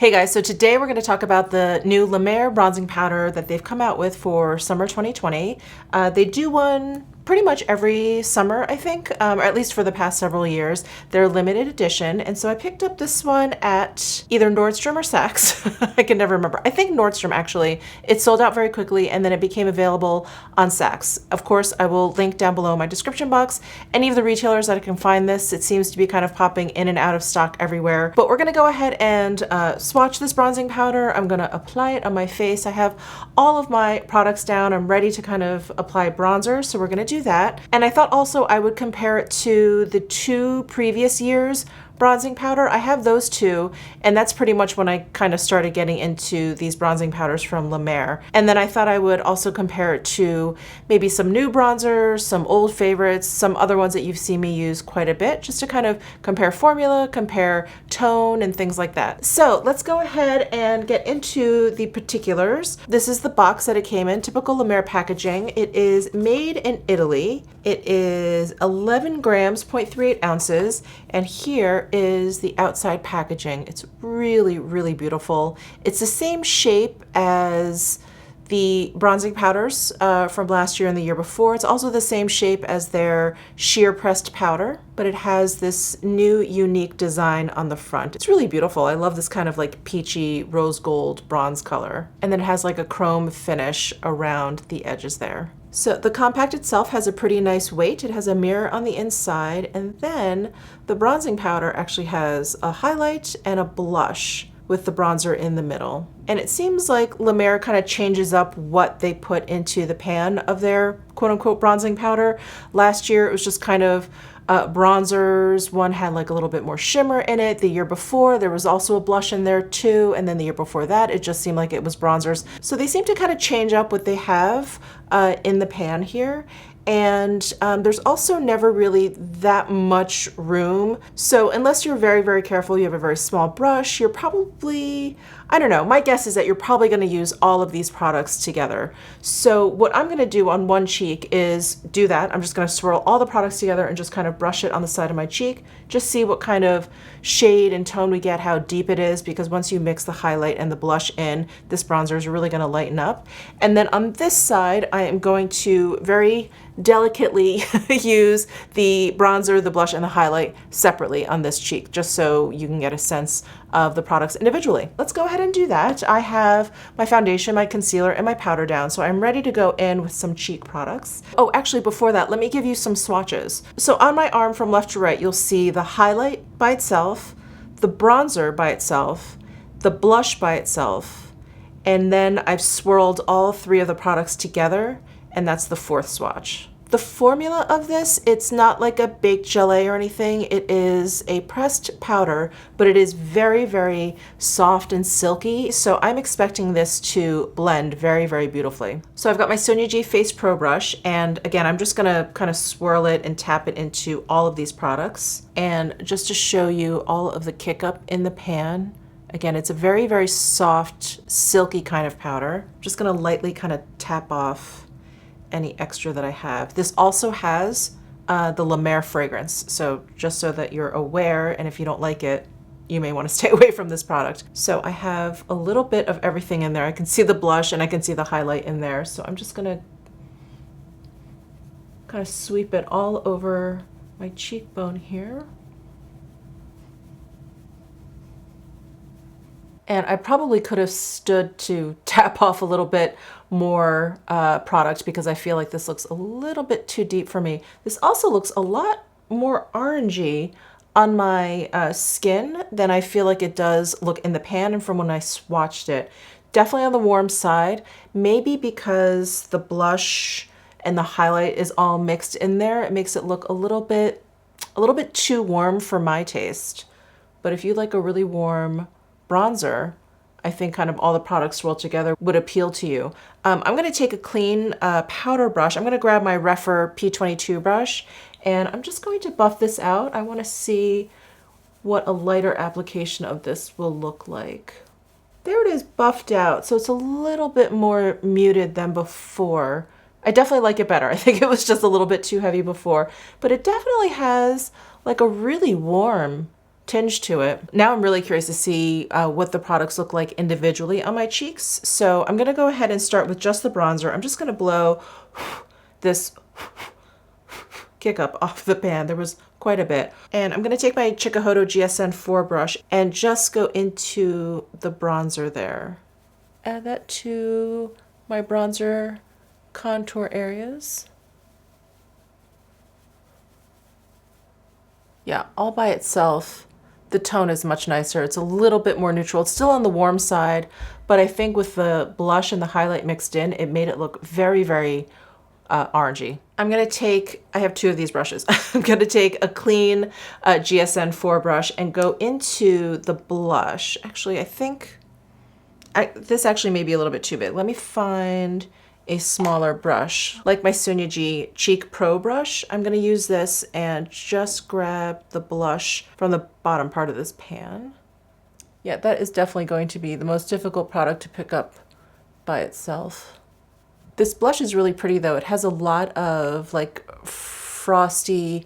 Hey guys, so today we're going to talk about the new Mer bronzing powder that they've come out with for summer 2020. They do one pretty much every summer, I think, or at least for the past several years. They're a limited edition, and so I picked up this one at either Nordstrom or Saks. I can never remember. I think Nordstrom, actually. It sold out very quickly, and then it became available on Saks. Of course, I will link down below in my description box any of the retailers that I can find this. It seems to be kind of popping in and out of stock everywhere. But we're going to go ahead and swatch this bronzing powder. I'm going to apply it on my face. I have all of my products down. I'm ready to kind of apply bronzer, so we're going to do that. And I thought also I would compare it to the two previous years bronzing powder. I have those two, and that's pretty much when I kind of started getting into these bronzing powders from Mer. And then I thought I would also compare it to maybe some new bronzers, some old favorites, some other ones that you've seen me use quite a bit, just to kind of compare formula, compare tone, and things like that. So let's go ahead and get into the particulars. This is the box that it came in, typical Mer packaging. It is made in Italy. It is 11 grams, 0.38 ounces, and here is the outside packaging. It's really, really beautiful. It's the same shape as the bronzing powders from last year and the year before. It's also the same shape as their sheer pressed powder, but it has this new unique design on the front. It's really beautiful. I love this kind of like peachy rose gold bronze color. And then it has like a chrome finish around the edges there. So the compact itself has a pretty nice weight. It has a mirror on the inside, and then the bronzing powder actually has a highlight and a blush with the bronzer in the middle. And it seems like Mer kind of changes up what they put into the pan of their quote-unquote bronzing powder. Last year it was just kind of bronzers. One had like a little bit more shimmer in it. The year before there was also a blush in there too, and then the year before that it just seemed like it was bronzers. So they seem to kind of change up what they have in the pan here. And there's also never really that much room. So unless you're very, very careful, you have a very small brush, you're probably, I don't know, my guess is that you're probably gonna use all of these products together. So what I'm gonna do on one cheek is do that. I'm just gonna swirl all the products together and just kind of brush it on the side of my cheek, just see what kind of shade and tone we get, how deep it is, because once you mix the highlight and the blush in, this bronzer is really gonna lighten up. And then on this side, I am going to very delicately use the bronzer, the blush, and the highlight separately on this cheek, just so you can get a sense of the products individually. Let's go ahead and do that. I have my foundation, my concealer, and my powder down, so I'm ready to go in with some cheek products. Oh, actually before that, let me give you some swatches. So on my arm from left to right, you'll see the highlight by itself, the bronzer by itself, the blush by itself, and then I've swirled all three of the products together, and that's the fourth swatch. The formula of this, it's not like a baked gelée or anything. It is a pressed powder, but it is very, very soft and silky. So I'm expecting this to blend very, very beautifully. So I've got my Sonia G Face Pro brush, and again, I'm just gonna kind of swirl it and tap it into all of these products. And just to show you all of the kick up in the pan, again, it's a very, very soft, silky kind of powder. I'm just gonna lightly kind of tap off any extra that I have. This also has the Mer fragrance, so just so that you're aware, and if you don't like it, you may want to stay away from this product. So I have a little bit of everything in there. I can see the blush and I can see the highlight in there, so I'm just gonna kind of sweep it all over my cheekbone here. And I probably could have stood to tap off a little bit more product, because I feel like this looks a little bit too deep for me. This also looks a lot more orangey on my skin than I feel like it does look in the pan and from when I swatched it. Definitely on the warm side, maybe because the blush and the highlight is all mixed in there. It makes it look a little bit too warm for my taste. But if you like a really warm bronzer, I think kind of all the products swirled together would appeal to you. I'm going to take a clean powder brush. I'm going to grab my Rephr P22 brush, and I'm just going to buff this out. I want to see what a lighter application of this will look like. There it is, buffed out. So it's a little bit more muted than before. I definitely like it better. I think it was just a little bit too heavy before, but it definitely has like a really warm tinge to it. Now I'm really curious to see what the products look like individually on my cheeks. So I'm gonna go ahead and start with just the bronzer. I'm just gonna blow this kick up off the pan. There was quite a bit. And I'm gonna take my Chikuhodo GSN4 brush and just go into the bronzer there. Add that to my bronzer contour areas. Yeah, all by itself, the tone is much nicer. It's a little bit more neutral. It's still on the warm side, but I think with the blush and the highlight mixed in, it made it look very, very orangey. I'm gonna take, I have two of these brushes. I'm gonna take a clean GSN4 brush and go into the blush. Actually, I think this actually may be a little bit too big. Let me find a smaller brush, like my Sunyaji Cheek Pro brush. I'm gonna use this and just grab the blush from the bottom part of this pan. Yeah, that is definitely going to be the most difficult product to pick up by itself. This blush is really pretty though. It has a lot of like frosty,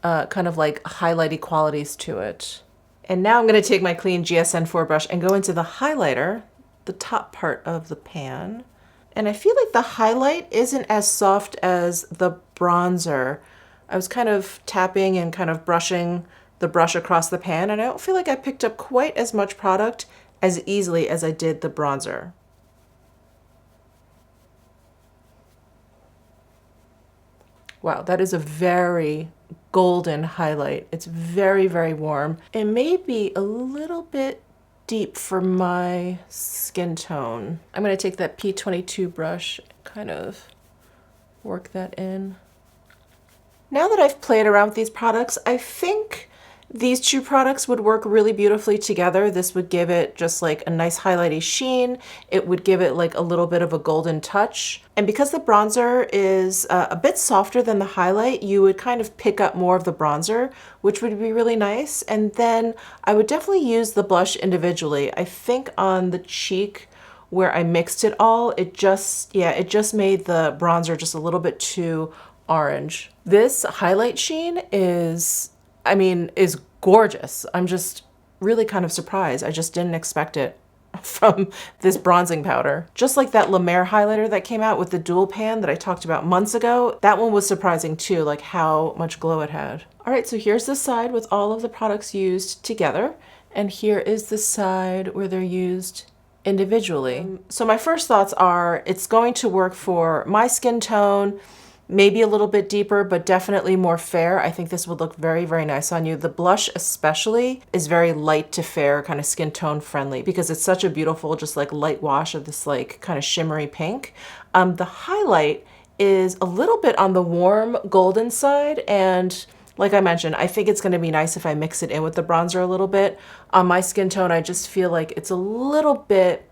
kind of like highlighty qualities to it. And now I'm gonna take my clean GSN4 brush and go into the highlighter, the top part of the pan. And I feel like the highlight isn't as soft as the bronzer. I was kind of tapping and kind of brushing the brush across the pan, and I don't feel like I picked up quite as much product as easily as I did the bronzer. Wow, that is a very golden highlight. It's very, very warm. It may be a little bit deep for my skin tone. I'm gonna take that P22 brush, kind of work that in. Now that I've played around with these products, I think these two products would work really beautifully together. This would give it just like a nice highlighty sheen. It would give it like a little bit of a golden touch. And because the bronzer is a bit softer than the highlight, you would kind of pick up more of the bronzer, which would be really nice. And then I would definitely use the blush individually. I think on the cheek where I mixed it all, it just made the bronzer just a little bit too orange. This highlight sheen is gorgeous. I'm just really kind of surprised. I just didn't expect it from this bronzing powder. Just like that La Mer highlighter that came out with the dual pan that I talked about months ago, that one was surprising too, like how much glow it had. All right, so here's the side with all of the products used together, and here is the side where they're used individually. So my first thoughts are it's going to work for my skin tone, maybe a little bit deeper, but definitely more fair. I think this would look very, very nice on you. The blush especially is very light to fair, kind of skin tone friendly, because it's such a beautiful, just like light wash of this like kind of shimmery pink. The highlight is a little bit on the warm golden side, and like I mentioned, I think it's gonna be nice if I mix it in with the bronzer a little bit. On my skin tone, I just feel like it's a little bit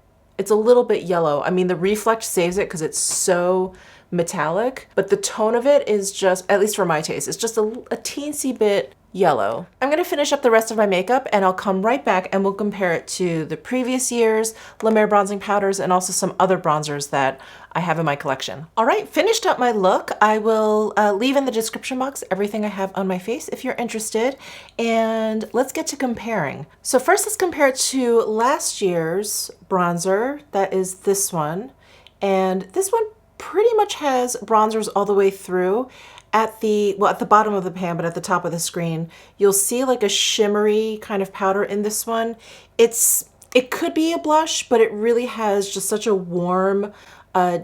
yellow. I mean, the reflect saves it because it's so metallic, but the tone of it is just, at least for my taste, it's just a teensy bit yellow. I'm gonna finish up the rest of my makeup and I'll come right back and we'll compare it to the previous year's La Mer bronzing powders and also some other bronzers that I have in my collection. All right, finished up my look. I will leave in the description box everything I have on my face if you're interested, and let's get to comparing. So first let's compare it to last year's bronzer. That is this one, and this one pretty much has bronzers all the way through. At the bottom of the pan, but at the top of the screen, you'll see like a shimmery kind of powder in this one. It could be a blush, but it really has just such a warm,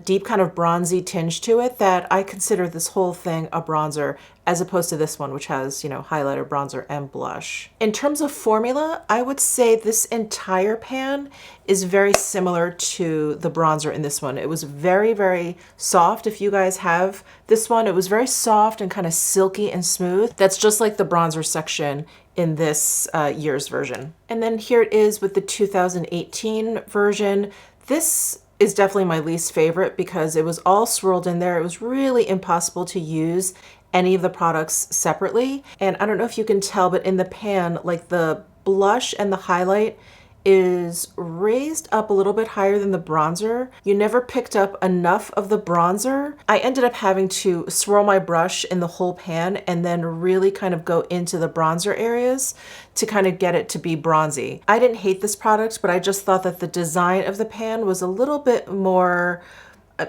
deep kind of bronzy tinge to it that I consider this whole thing a bronzer, as opposed to this one, which has, you know, highlighter, bronzer, and blush. In terms of formula, I would say this entire pan is very similar to the bronzer in this one. It was very, very soft. If you guys have this one, it was very soft and kind of silky and smooth. That's just like the bronzer section in this year's version. And then here it is with the 2018 version. This is definitely my least favorite because it was all swirled in there. It was really impossible to use any of the products separately. And I don't know if you can tell, but in the pan, like the blush and the highlight is raised up a little bit higher than the bronzer. You never picked up enough of the bronzer. I ended up having to swirl my brush in the whole pan and then really kind of go into the bronzer areas to kind of get it to be bronzy. I didn't hate this product, but I just thought that the design of the pan was a little bit more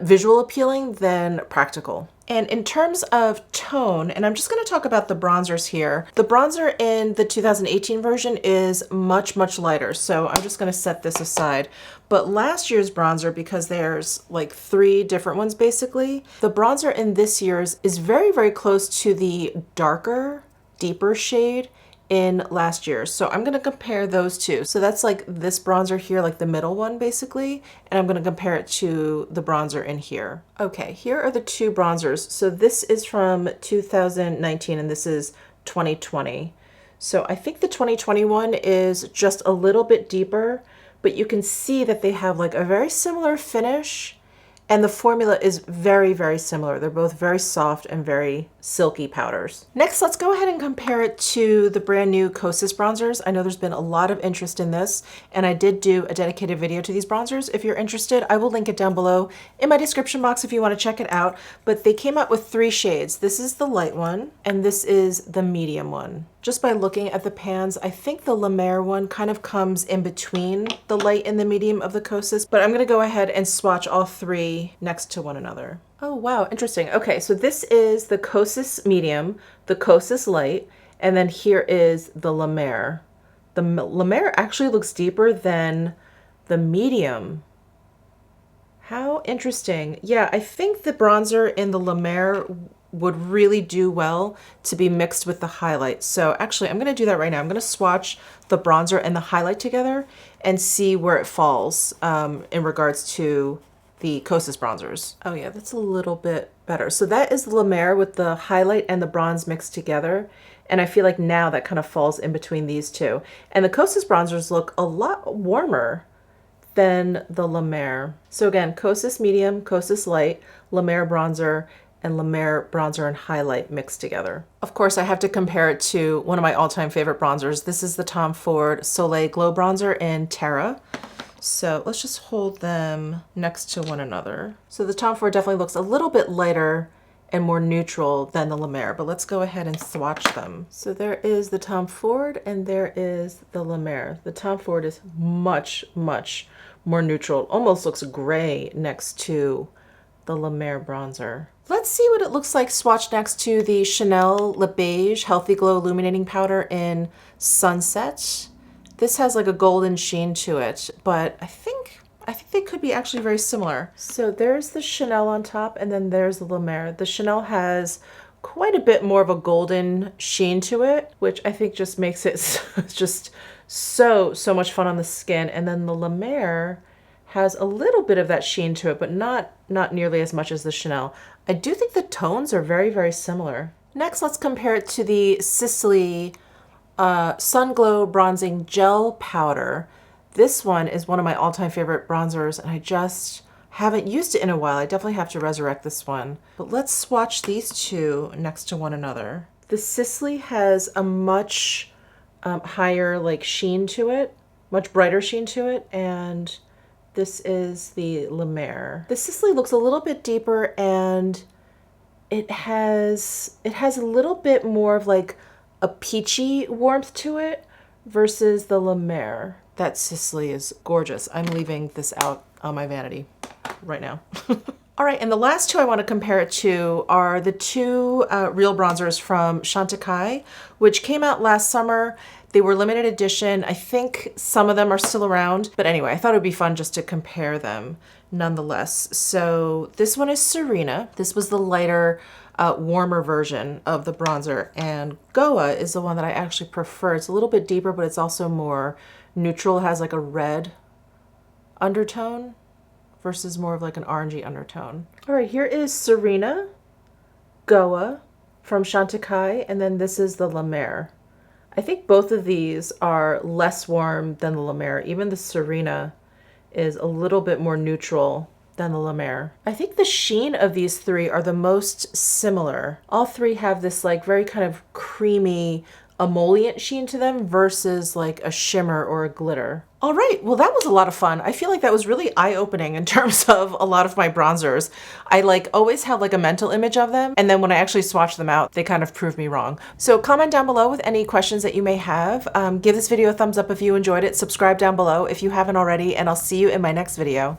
visual appealing than practical. And in terms of tone, and I'm just going to talk about the bronzers here. The bronzer in the 2018 version is much, much lighter. So I'm just going to set this aside. But last year's bronzer, because there's like 3 different ones basically, the bronzer in this year's is very, very close to the darker, deeper shade in last year. So I'm going to compare those two. So that's like this bronzer here, like the middle one basically, and I'm going to compare it to the bronzer in here. Okay, here are the 2 bronzers. So this is from 2019 and this is 2020. So I think the 2021 is just a little bit deeper, but you can see that they have like a very similar finish. And the formula is very, very similar. They're both very soft and very silky powders. Next, let's go ahead and compare it to the brand new Kosas bronzers. I know there's been a lot of interest in this, and I did do a dedicated video to these bronzers. If you're interested, I will link it down below in my description box if you want to check it out. But they came out with 3 shades. This is the light one, and this is the medium one. Just by looking at the pans, I think the Le Mer one kind of comes in between the light and the medium of the Kosas, but I'm gonna go ahead and swatch all 3 next to one another. Oh wow, interesting. Okay, so this is the Kosas medium, the Kosas light, and then here is the Le Mer. The Le Mer actually looks deeper than the medium. How interesting. Yeah, I think the bronzer in the Le Mer would really do well to be mixed with the highlight. So actually, I'm gonna do that right now. I'm gonna swatch the bronzer and the highlight together and see where it falls in regards to the Kosas bronzers. Oh yeah, that's a little bit better. So that is the Le Mer with the highlight and the bronze mixed together. And I feel like now that kind of falls in between these 2. And the Kosas bronzers look a lot warmer than the Le Mer. So again, Kosas medium, Kosas light, Le Mer bronzer, and Le Mer bronzer and highlight mixed together. Of course, I have to compare it to one of my all-time favorite bronzers. This is the Tom Ford Soleil Glow Bronzer in Terra. So let's just hold them next to one another. So the Tom Ford definitely looks a little bit lighter and more neutral than the Le Mer, but let's go ahead and swatch them. So there is the Tom Ford and there is the Le Mer. The Tom Ford is much, much more neutral. Almost looks gray next to the Le Mer bronzer. Let's see what it looks like swatched next to the Chanel Le Beige Healthy Glow Illuminating Powder in Sunset. This has like a golden sheen to it, but I think they could be actually very similar. So there's the Chanel on top and then there's the Le Mer. The Chanel has quite a bit more of a golden sheen to it, which I think just makes it just so much fun on the skin. And then the Le Mer has a little bit of that sheen to it, but not nearly as much as the Chanel. I do think the tones are very, very similar. Next, let's compare it to the Sisley Sun Glow Bronzing Gel Powder. This one is one of my all-time favorite bronzers, and I just haven't used it in a while. I definitely have to resurrect this one. But let's swatch these 2 next to one another. The Sisley has a much higher like sheen to it, much brighter sheen to it, and this is the Le Mer. The Sisley looks a little bit deeper and it has a little bit more of like a peachy warmth to it versus the Le Mer. That Sisley is gorgeous. I'm leaving this out on my vanity right now. All right, and the last 2 I want to compare it to are the 2 real bronzers from Chantecaille, which came out last summer. They were limited edition. I think some of them are still around, but anyway, I thought it would be fun just to compare them nonetheless. So this one is Sirena. This was the lighter, warmer version of the bronzer, and Goa is the one that I actually prefer. It's a little bit deeper, but it's also more neutral. It has like a red undertone versus more of like an orangey undertone. All right, here is Sirena, Goa from Chantecaille, and then this is the Le Mer. I think both of these are less warm than the Le Mer. Even the Sirena is a little bit more neutral than the Le Mer. I think the sheen of these 3 are the most similar. All 3 have this like very kind of creamy, emollient sheen to them versus like a shimmer or a glitter. All right, well that was a lot of fun. I feel like that was really eye-opening in terms of a lot of my bronzers. I like always have like a mental image of them, and then when I actually swatch them out, they kind of prove me wrong. So comment down below with any questions that you may have. Give this video a thumbs up if you enjoyed it, subscribe down below if you haven't already, and I'll see you in my next video.